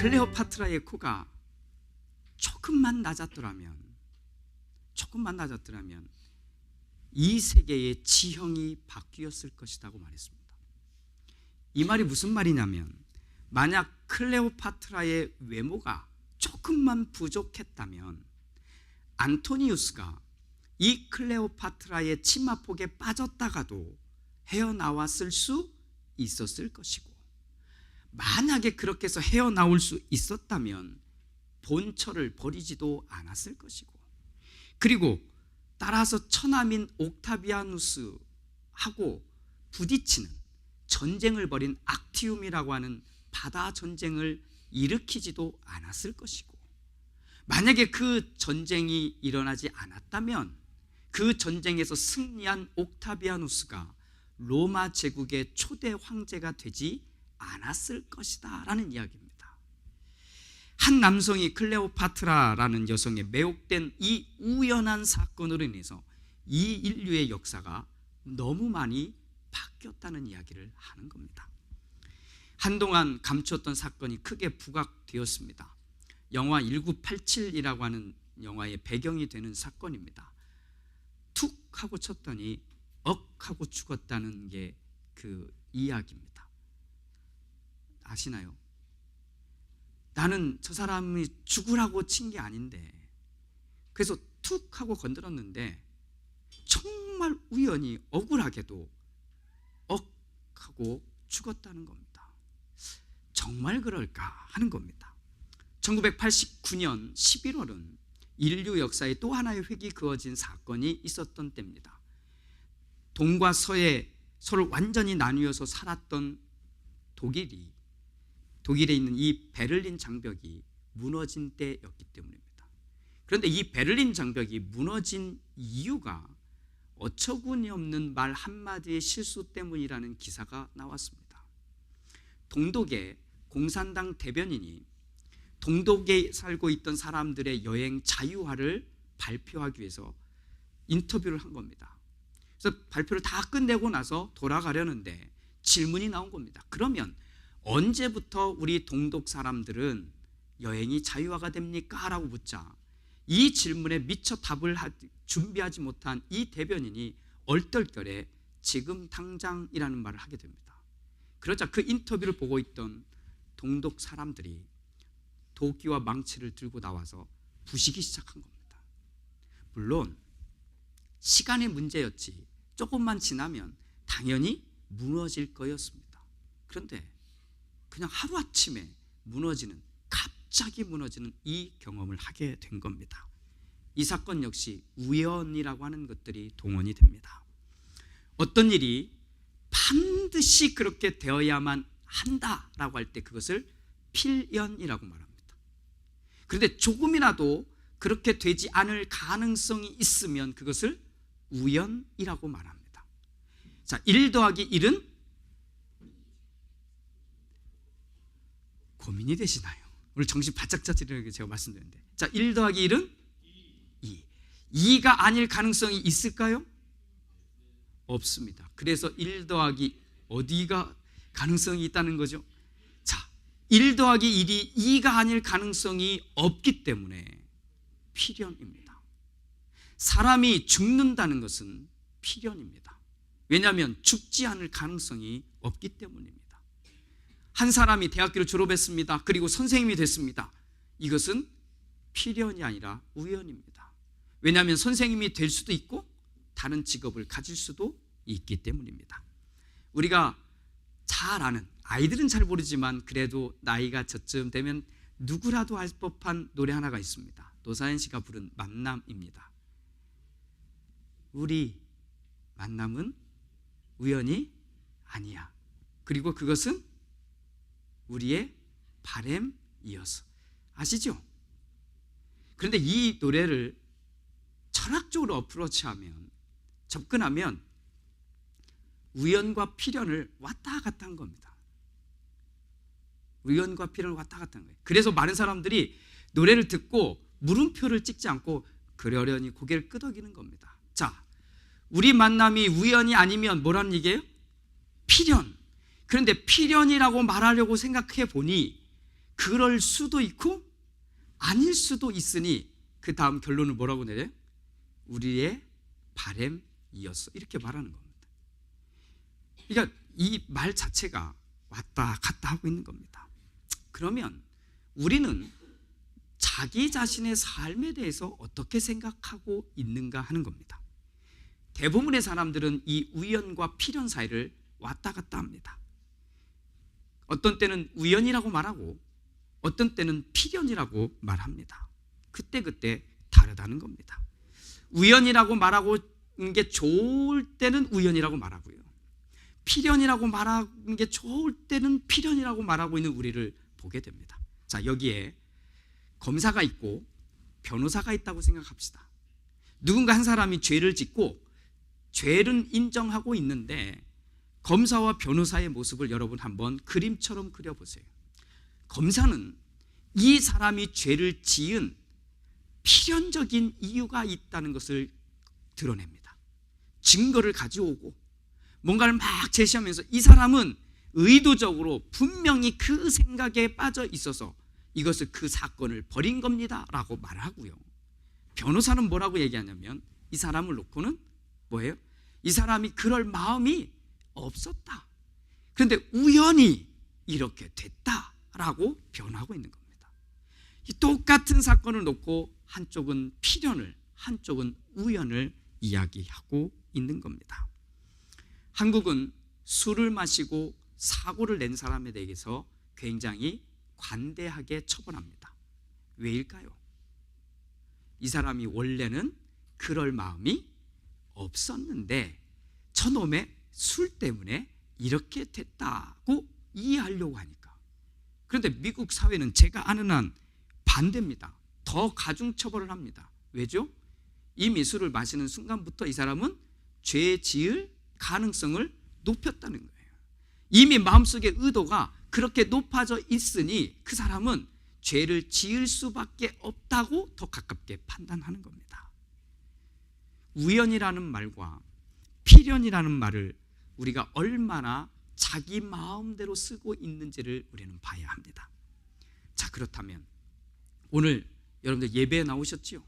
클레오파트라의 코가 조금만 낮았더라면 이 세계의 지형이 바뀌었을 것이라고 말했습니다. 이 말이 무슨 말이냐면, 만약 클레오파트라의 외모가 조금만 부족했다면 안토니우스가 이 클레오파트라의 치마폭에 빠졌다가도 헤어나왔을 수 있었을 것이고, 만약에 그렇게 해서 헤어나올 수 있었다면 본처를 버리지도 않았을 것이고, 그리고 따라서 처남인 옥타비아누스하고 부딪히는 전쟁을 벌인 악티움이라고 하는 바다 전쟁을 일으키지도 않았을 것이고, 만약에 그 전쟁이 일어나지 않았다면 그 전쟁에서 승리한 옥타비아누스가 로마 제국의 초대 황제가 되지 않았을 것이다 라는 이야기입니다. 한 남성이 클레오파트라라는 여성에 매혹된 이 우연한 사건으로 인해서 이 인류의 역사가 너무 많이 바뀌었다는 이야기를 하는 겁니다. 한동안 감추었던 사건이 크게 부각되었습니다. 영화 1987이라고 하는 영화의 배경이 되는 사건입니다. 툭 하고 쳤더니 억 하고 죽었다는 게 그 이야기입니다. 아시나요? 나는 저 사람이 죽으라고 친 게 아닌데, 그래서 툭 하고 건드렸는데 정말 우연히 억울하게도 억 하고 죽었다는 겁니다. 정말 그럴까 하는 겁니다. 1989년 11월은 인류 역사에 또 하나의 획이 그어진 사건이 있었던 때입니다. 동과 서에 서로 완전히 나뉘어서 살았던 독일에 있는 이 베를린 장벽이 무너진 때였기 때문입니다. 그런데 이 베를린 장벽이 무너진 이유가 어처구니 없는 말 한마디의 실수 때문이라는 기사가 나왔습니다. 동독의 공산당 대변인이 동독에 살고 있던 사람들의 여행 자유화를 발표하기 위해서 인터뷰를 한 겁니다. 그래서 발표를 다 끝내고 나서 돌아가려는데 질문이 나온 겁니다. 그러면 언제부터 우리 동독 사람들은 여행이 자유화가 됩니까? 라고 묻자, 이 질문에 미처 답을 준비하지 못한 이 대변인이 얼떨결에 지금 당장이라는 말을 하게 됩니다. 그러자 그 인터뷰를 보고 있던 동독 사람들이 도끼와 망치를 들고 나와서 부시기 시작한 겁니다. 물론 시간의 문제였지 조금만 지나면 당연히 무너질 거였습니다. 그런데 그냥 하루아침에 갑자기 무너지는 이 경험을 하게 된 겁니다. 이 사건 역시 우연이라고 하는 것들이 동원이 됩니다. 어떤 일이 반드시 그렇게 되어야만 한다라고 할 때 그것을 필연이라고 말합니다. 그런데 조금이라도 그렇게 되지 않을 가능성이 있으면 그것을 우연이라고 말합니다. 자, 1 더하기 1은 고민이 되시나요? 오늘 정신 바짝 차리라고 제가 말씀드렸는데, 자, 1 더하기 1은 2. 2가 아닐 가능성이 있을까요? 없습니다. 그래서 1 더하기 어디가 가능성이 있다는 거죠? 자, 1 더하기 1이 2가 아닐 가능성이 없기 때문에 필연입니다. 사람이 죽는다는 것은 필연입니다. 왜냐하면 죽지 않을 가능성이 없기 때문입니다. 한 사람이 대학교를 졸업했습니다. 그리고 선생님이 됐습니다. 이것은 필연이 아니라 우연입니다. 왜냐하면 선생님이 될 수도 있고 다른 직업을 가질 수도 있기 때문입니다. 우리가 잘 아는, 아이들은 잘 모르지만 그래도 나이가 저쯤 되면 누구라도 알 법한 노래 하나가 있습니다. 노사연 씨가 부른 만남입니다. 우리 만남은 우연이 아니야. 그리고 그것은 우리의 바램이어서. 아시죠? 그런데 이 노래를 철학적으로 어프로치하면, 접근하면 우연과 필연을 왔다 갔다 한 겁니다. 우연과 필연을 왔다 갔다 한 거예요. 그래서 많은 사람들이 노래를 듣고 물음표를 찍지 않고 그러려니 고개를 끄덕이는 겁니다. 자, 우리 만남이 우연이 아니면 뭐라는 얘기예요? 필연. 그런데 필연이라고 말하려고 생각해 보니 그럴 수도 있고 아닐 수도 있으니 그 다음 결론은 뭐라고 내려요? 우리의 바램이었어. 이렇게 말하는 겁니다. 그러니까 이 말 자체가 왔다 갔다 하고 있는 겁니다. 그러면 우리는 자기 자신의 삶에 대해서 어떻게 생각하고 있는가 하는 겁니다. 대부분의 사람들은 이 우연과 필연 사이를 왔다 갔다 합니다. 어떤 때는 우연이라고 말하고 어떤 때는 필연이라고 말합니다. 그때그때 다르다는 겁니다. 우연이라고 말하고 있는 게 좋을 때는 우연이라고 말하고요, 필연이라고 말하는 게 좋을 때는 필연이라고 말하고 있는 우리를 보게 됩니다. 자, 여기에 검사가 있고 변호사가 있다고 생각합시다. 누군가 한 사람이 죄를 짓고 죄를 인정하고 있는데 검사와 변호사의 모습을 여러분 한번 그림처럼 그려보세요. 검사는 이 사람이 죄를 지은 필연적인 이유가 있다는 것을 드러냅니다. 증거를 가져오고 뭔가를 막 제시하면서 이 사람은 의도적으로 분명히 그 생각에 빠져 있어서 이것을 그 사건을 벌인 겁니다 라고 말하고요, 변호사는 뭐라고 얘기하냐면 이 사람을 놓고는 뭐예요? 이 사람이 그럴 마음이 없었다, 그런데 우연히 이렇게 됐다라고 변호하고 있는 겁니다. 이 똑같은 사건을 놓고 한쪽은 필연을, 한쪽은 우연을 이야기하고 있는 겁니다. 한국은 술을 마시고 사고를 낸 사람에 대해서 굉장히 관대하게 처벌합니다. 왜일까요? 이 사람이 원래는 그럴 마음이 없었는데 저놈의 술 때문에 이렇게 됐다고 이해하려고 하니까. 그런데 미국 사회는 제가 아는 한 반대입니다. 더 가중처벌을 합니다. 왜죠? 이미 술을 마시는 순간부터 이 사람은 죄 지을 가능성을 높였다는 거예요. 이미 마음속의 의도가 그렇게 높아져 있으니 그 사람은 죄를 지을 수밖에 없다고 더 가깝게 판단하는 겁니다. 우연이라는 말과 필연이라는 말을 우리가 얼마나 자기 마음대로 쓰고 있는지를 우리는 봐야 합니다. 자, 그렇다면 오늘 여러분들 예배에 나오셨지요?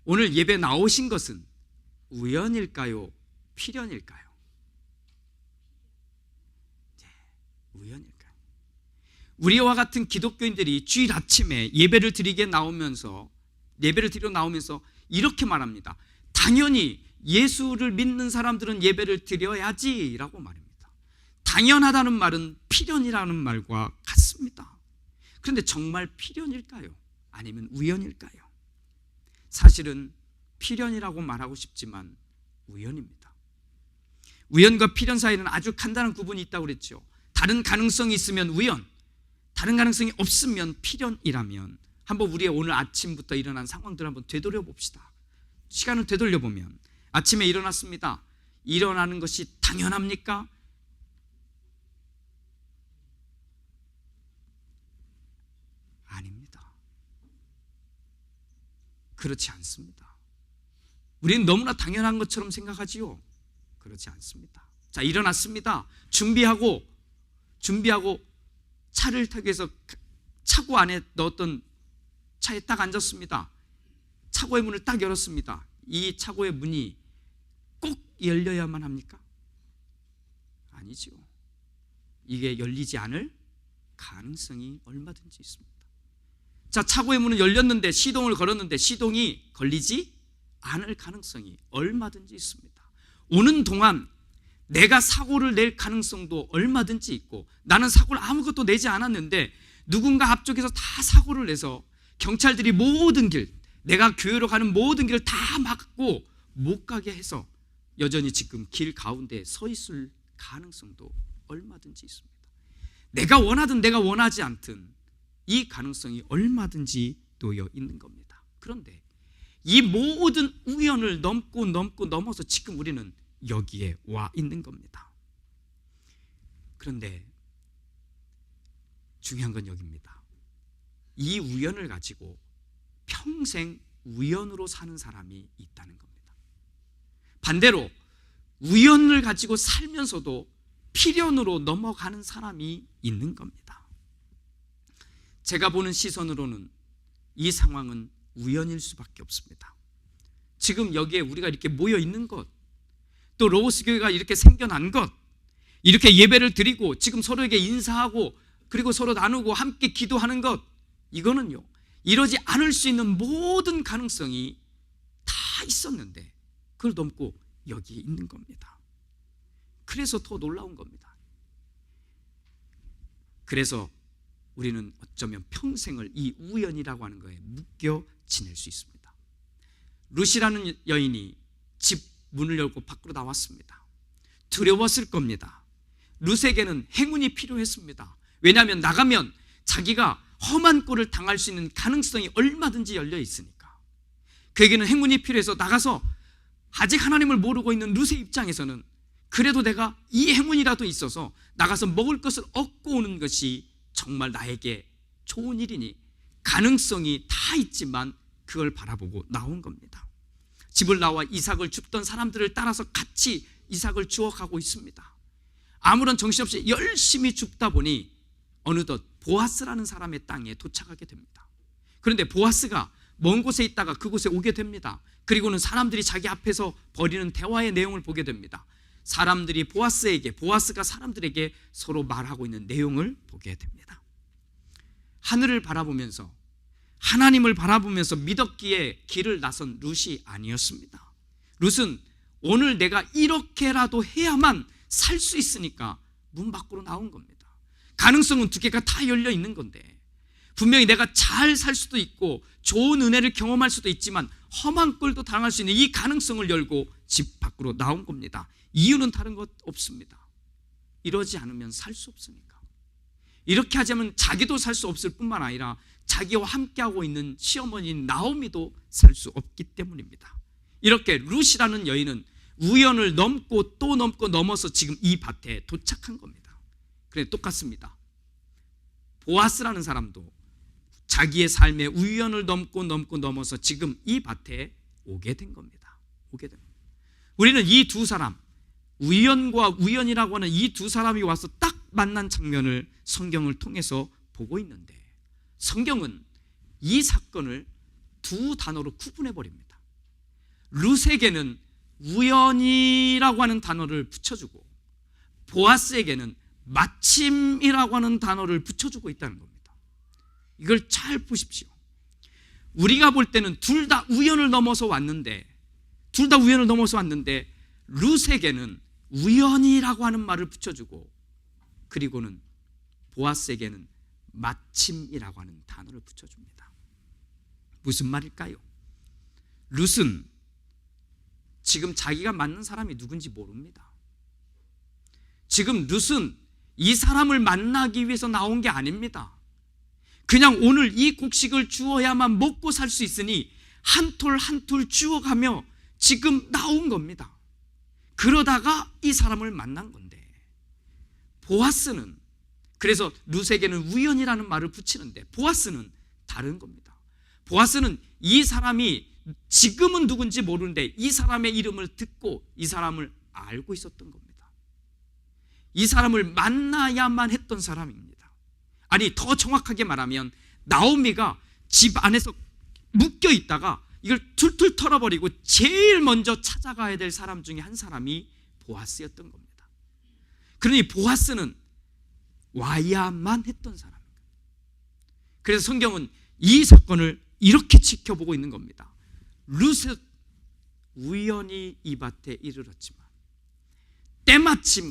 오늘 예배에 나오신 것은 우연일까요? 필연일까요? 네, 우연일까요? 우리와 같은 기독교인들이 주일 아침에 예배를 드리러 나오면서 이렇게 말합니다. 당연히 예수를 믿는 사람들은 예배를 드려야지 라고 말합니다. 당연하다는 말은 필연이라는 말과 같습니다. 그런데 정말 필연일까요? 아니면 우연일까요? 사실은 필연이라고 말하고 싶지만 우연입니다. 우연과 필연 사이에는 아주 간단한 구분이 있다고 그랬죠. 다른 가능성이 있으면 우연, 다른 가능성이 없으면 필연이라면 한번 우리의 오늘 아침부터 일어난 상황들을 한번 되돌려 봅시다. 시간을 되돌려 보면 아침에 일어났습니다. 일어나는 것이 당연합니까? 아닙니다. 그렇지 않습니다. 우리는 너무나 당연한 것처럼 생각하지요. 그렇지 않습니다. 자, 일어났습니다. 준비하고 차를 타기 위해서 차고 안에 넣었던 차에 딱 앉았습니다. 차고의 문을 딱 열었습니다. 이 차고의 문이 꼭 열려야만 합니까? 아니죠. 이게 열리지 않을 가능성이 얼마든지 있습니다. 자, 차고의 문은 열렸는데 시동을 걸었는데 시동이 걸리지 않을 가능성이 얼마든지 있습니다. 오는 동안 내가 사고를 낼 가능성도 얼마든지 있고, 나는 사고를 아무것도 내지 않았는데 누군가 앞쪽에서 다 사고를 내서 경찰들이 모든 길, 내가 교회로 가는 모든 길을 다 막고 못 가게 해서 여전히 지금 길 가운데 서 있을 가능성도 얼마든지 있습니다. 내가 원하든 내가 원하지 않든 이 가능성이 얼마든지 놓여 있는 겁니다. 그런데 이 모든 우연을 넘어서 지금 우리는 여기에 와 있는 겁니다. 그런데 중요한 건 여기입니다. 이 우연을 가지고 평생 우연으로 사는 사람이 있다는 겁니다. 반대로 우연을 가지고 살면서도 필연으로 넘어가는 사람이 있는 겁니다. 제가 보는 시선으로는 이 상황은 우연일 수밖에 없습니다. 지금 여기에 우리가 이렇게 모여 있는 것, 또 로고스 교회가 이렇게 생겨난 것, 이렇게 예배를 드리고 지금 서로에게 인사하고 그리고 서로 나누고 함께 기도하는 것, 이거는요, 이러지 않을 수 있는 모든 가능성이 다 있었는데 그걸 넘고 여기에 있는 겁니다. 그래서 더 놀라운 겁니다. 그래서 우리는 어쩌면 평생을 이 우연이라고 하는 거에 묶여 지낼 수 있습니다. 룻이라는 여인이 집 문을 열고 밖으로 나왔습니다. 두려웠을 겁니다. 룻에게는 행운이 필요했습니다. 왜냐하면 나가면 자기가 험한 꼴을 당할 수 있는 가능성이 얼마든지 열려 있으니까. 그에게는 행운이 필요해서 나가서, 아직 하나님을 모르고 있는 룻의 입장에서는 그래도 내가 이 행운이라도 있어서 나가서 먹을 것을 얻고 오는 것이 정말 나에게 좋은 일이니 가능성이 다 있지만 그걸 바라보고 나온 겁니다. 집을 나와 이삭을 줍던 사람들을 따라서 같이 이삭을 주워가고 있습니다. 아무런 정신없이 열심히 줍다 보니 어느덧 보아스라는 사람의 땅에 도착하게 됩니다. 그런데 보아스가 먼 곳에 있다가 그곳에 오게 됩니다. 그리고는 사람들이 자기 앞에서 벌이는 대화의 내용을 보게 됩니다. 사람들이 보아스가 사람들에게 서로 말하고 있는 내용을 보게 됩니다. 하늘을 바라보면서, 하나님을 바라보면서 믿었기에 길을 나선 룻이 아니었습니다. 룻은 오늘 내가 이렇게라도 해야만 살 수 있으니까 문 밖으로 나온 겁니다. 가능성은 두 개가 다 열려 있는 건데, 분명히 내가 잘 살 수도 있고 좋은 은혜를 경험할 수도 있지만 험한 꼴도 당할 수 있는 이 가능성을 열고 집 밖으로 나온 겁니다. 이유는 다른 것 없습니다. 이러지 않으면 살 수 없으니까. 이렇게 하자면 자기도 살 수 없을 뿐만 아니라 자기와 함께하고 있는 시어머니인 나오미도 살 수 없기 때문입니다. 이렇게 룻이라는 여인은 우연을 넘고 또 넘고 넘어서 지금 이 밭에 도착한 겁니다. 그래, 똑같습니다. 보아스라는 사람도 자기의 삶의 우연을 넘고 넘어서 지금 이 밭에 오게 된 겁니다. 우리는 이 두 사람, 우연과 우연이라고 하는 이 두 사람이 와서 딱 만난 장면을 성경을 통해서 보고 있는데, 성경은 이 사건을 두 단어로 구분해 버립니다. 룻에게는 우연이라고 하는 단어를 붙여주고 보아스에게는 마침이라고 하는 단어를 붙여주고 있다는 겁니다. 이걸 잘 보십시오. 우리가 볼 때는 둘 다 우연을 넘어서 왔는데 룻에게는 우연이라고 하는 말을 붙여주고, 그리고는 보아스에게는 마침이라고 하는 단어를 붙여줍니다. 무슨 말일까요? 룻은 지금 자기가 맞는 사람이 누군지 모릅니다. 지금 룻은 이 사람을 만나기 위해서 나온 게 아닙니다. 그냥 오늘 이 곡식을 주어야만 먹고 살 수 있으니 한 톨 한 톨 주어가며 지금 나온 겁니다. 그러다가 이 사람을 만난 건데, 보아스는, 그래서 룻에게는 우연이라는 말을 붙이는데 보아스는 다른 겁니다. 보아스는 이 사람이 지금은 누군지 모르는데 이 사람의 이름을 듣고 이 사람을 알고 있었던 겁니다. 이 사람을 만나야만 했던 사람입니다. 아니, 더 정확하게 말하면 나오미가 집 안에서 묶여 있다가 이걸 툴툴 털어버리고 제일 먼저 찾아가야 될 사람 중에 한 사람이 보아스였던 겁니다. 그러니 보아스는 와야만 했던 사람입니다. 그래서 성경은 이 사건을 이렇게 지켜보고 있는 겁니다. 룻은 우연히 이 밭에 이르렀지만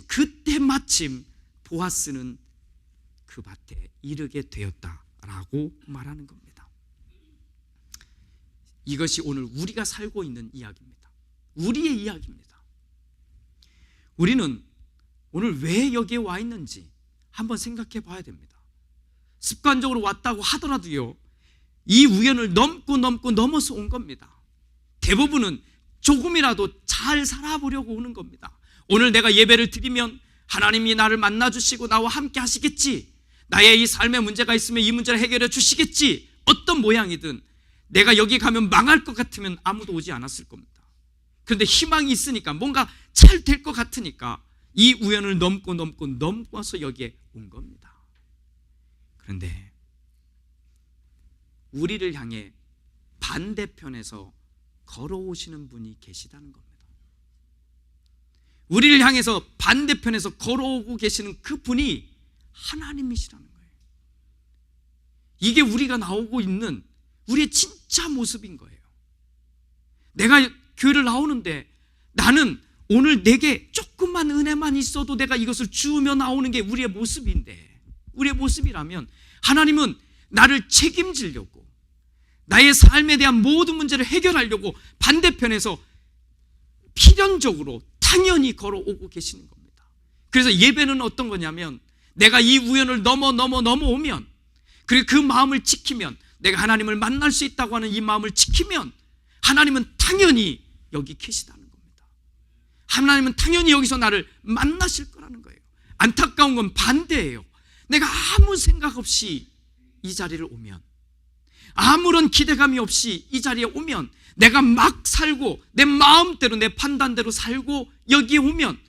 그때 마침 보아스는 그 밭에 이르게 되었다라고 말하는 겁니다. 이것이 오늘 우리가 살고 있는 이야기입니다. 우리의 이야기입니다. 우리는 오늘 왜 여기에 와 있는지 한번 생각해 봐야 됩니다. 습관적으로 왔다고 하더라도요, 이 우연을 넘어서 온 겁니다. 대부분은 조금이라도 잘 살아보려고 오는 겁니다. 오늘 내가 예배를 드리면 하나님이 나를 만나주시고 나와 함께 하시겠지, 나의 이 삶에 문제가 있으면 이 문제를 해결해 주시겠지, 어떤 모양이든 내가 여기 가면 망할 것 같으면 아무도 오지 않았을 겁니다. 그런데 희망이 있으니까, 뭔가 잘 될 것 같으니까 이 우연을 넘어서 여기에 온 겁니다. 그런데 우리를 향해 반대편에서 걸어오시는 분이 계시다는 겁니다. 우리를 향해서 반대편에서 걸어오고 계시는 그 분이 하나님이시라는 거예요. 이게 우리가 나오고 있는 우리의 진짜 모습인 거예요. 내가 교회를 나오는데 나는 오늘 내게 조금만 은혜만 있어도 내가 이것을 주우며 나오는 게 우리의 모습인데, 우리의 모습이라면 하나님은 나를 책임지려고, 나의 삶에 대한 모든 문제를 해결하려고 반대편에서 필연적으로 당연히 걸어오고 계시는 겁니다. 그래서 예배는 어떤 거냐면, 내가 이 우연을 넘어오면, 그리고 그 마음을 지키면, 내가 하나님을 만날 수 있다고 하는 이 마음을 지키면 하나님은 당연히 여기 계시다는 겁니다. 하나님은 당연히 여기서 나를 만나실 거라는 거예요. 안타까운 건 반대예요. 내가 아무 생각 없이 이 자리를 오면, 아무런 기대감이 없이 이 자리에 오면, 내가 막 살고 내 마음대로 내 판단대로 살고 여기에 오면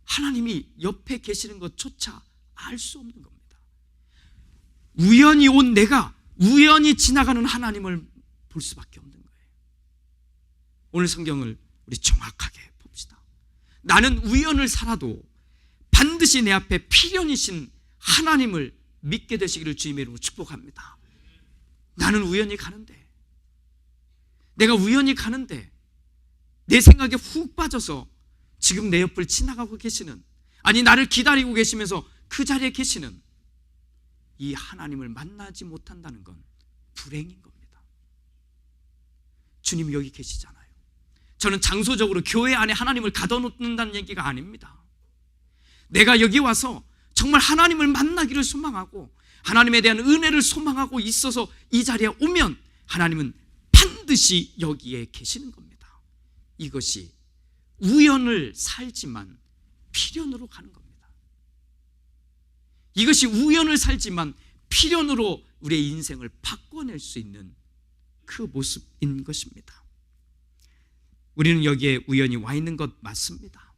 하나님이 옆에 계시는 것조차 알 수 없는 겁니다. 우연히 온 내가 우연히 지나가는 하나님을 볼 수밖에 없는 거예요. 오늘 성경을 우리 정확하게 봅시다. 나는 우연을 살아도 반드시 내 앞에 필연이신 하나님을 믿게 되시기를 주님의 이름으로 축복합니다. 나는 우연히 가는데, 내가 우연히 가는데 내 생각에 훅 빠져서 지금 내 옆을 지나가고 계시는, 아니 나를 기다리고 계시면서 그 자리에 계시는 이 하나님을 만나지 못한다는 건 불행인 겁니다. 주님 여기 계시잖아요. 저는 장소적으로 교회 안에 하나님을 가둬놓는다는 얘기가 아닙니다. 내가 여기 와서 정말 하나님을 만나기를 소망하고 하나님에 대한 은혜를 소망하고 있어서 이 자리에 오면 하나님은 반드시 여기에 계시는 겁니다. 이것이 우연을 살지만 필연으로 가는 겁니다. 이것이 우연을 살지만 필연으로 우리의 인생을 바꿔낼 수 있는 그 모습인 것입니다. 우리는 여기에 우연히 와 있는 것 맞습니다.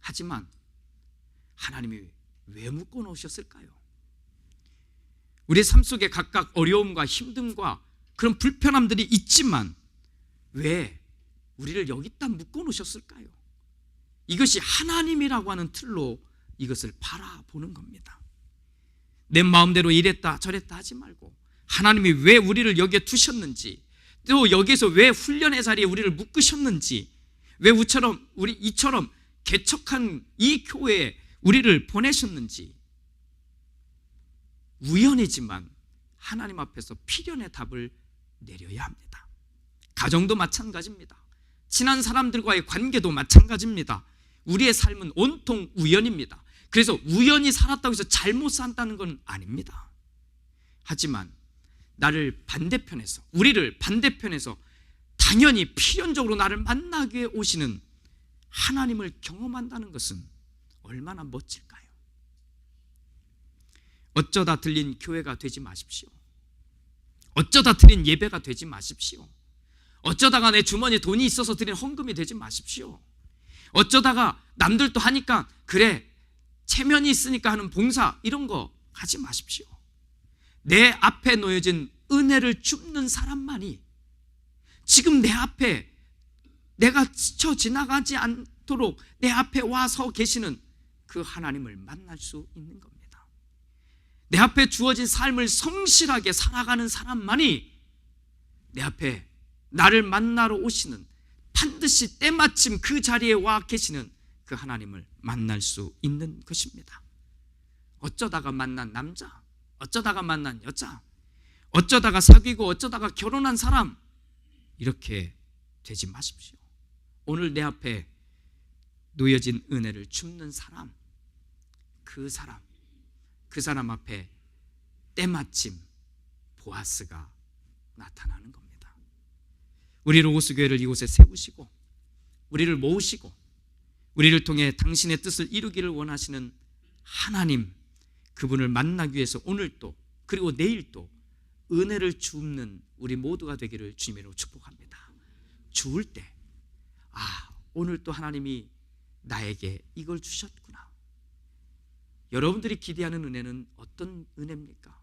하지만 하나님이 왜 묶어 놓으셨을까요? 우리의 삶 속에 각각 어려움과 힘듦과 그런 불편함들이 있지만 왜 우리를 여기다 묶어 놓으셨을까요? 이것이 하나님이라고 하는 틀로 이것을 바라보는 겁니다. 내 마음대로 이랬다 저랬다 하지 말고 하나님이 왜 우리를 여기에 두셨는지, 또 여기서 왜 훈련의 자리에 우리를 묶으셨는지, 왜 이처럼 개척한 이 교회에 우리를 보내셨는지, 우연이지만 하나님 앞에서 필연의 답을 내려야 합니다. 가정도 마찬가지입니다. 친한 사람들과의 관계도 마찬가지입니다. 우리의 삶은 온통 우연입니다. 그래서 우연히 살았다고 해서 잘못 산다는 건 아닙니다. 하지만 우리를 반대편에서 당연히 필연적으로 나를 만나기 위해 오시는 하나님을 경험한다는 것은 얼마나 멋질까요? 어쩌다 들린 교회가 되지 마십시오. 어쩌다 드린 예배가 되지 마십시오. 어쩌다가 내 주머니에 돈이 있어서 드린 헌금이 되지 마십시오. 어쩌다가 남들도 하니까 그래 체면이 있으니까 하는 봉사 이런 거 하지 마십시오. 내 앞에 놓여진 은혜를 줍는 사람만이 지금 내 앞에 내가 스쳐 지나가지 않도록 내 앞에 와서 계시는 그 하나님을 만날 수 있는 겁니다. 내 앞에 주어진 삶을 성실하게 살아가는 사람만이 내 앞에 나를 만나러 오시는, 반드시 때마침 그 자리에 와 계시는 그 하나님을 만날 수 있는 것입니다. 어쩌다가 만난 남자, 어쩌다가 만난 여자, 어쩌다가 사귀고 어쩌다가 결혼한 사람, 이렇게 되지 마십시오. 오늘 내 앞에 놓여진 은혜를 줍는 사람, 그 사람 앞에 때마침 보아스가 나타나는 겁니다. 우리 로고스 교회를 이곳에 세우시고 우리를 모으시고 우리를 통해 당신의 뜻을 이루기를 원하시는 하나님, 그분을 만나기 위해서 오늘도 그리고 내일도 은혜를 줍는 우리 모두가 되기를 주님으로 축복합니다. 주울 때 오늘 또 하나님이 나에게 이걸 주셨구나. 여러분들이 기대하는 은혜는 어떤 은혜입니까?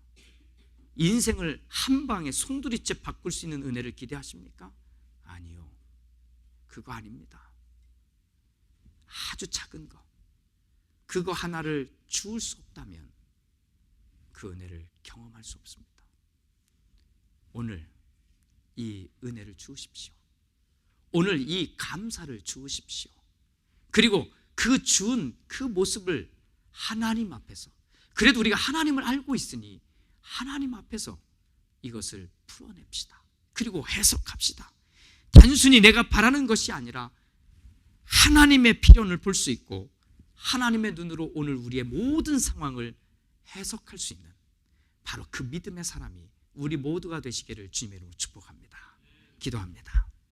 인생을 한 방에 송두리째 바꿀 수 있는 은혜를 기대하십니까? 아니요. 그거 아닙니다. 아주 작은 거, 그거 하나를 주울 수 없다면 그 은혜를 경험할 수 없습니다. 오늘 이 은혜를 주우십시오. 오늘 이 감사를 주우십시오. 그리고 그 주운 그 모습을 하나님 앞에서, 그래도 우리가 하나님을 알고 있으니 하나님 앞에서 이것을 풀어냅시다. 그리고 해석합시다. 단순히 내가 바라는 것이 아니라 하나님의 필연을 볼 수 있고 하나님의 눈으로 오늘 우리의 모든 상황을 해석할 수 있는 바로 그 믿음의 사람이 우리 모두가 되시기를 주님의 이름으로 축복합니다. 기도합니다.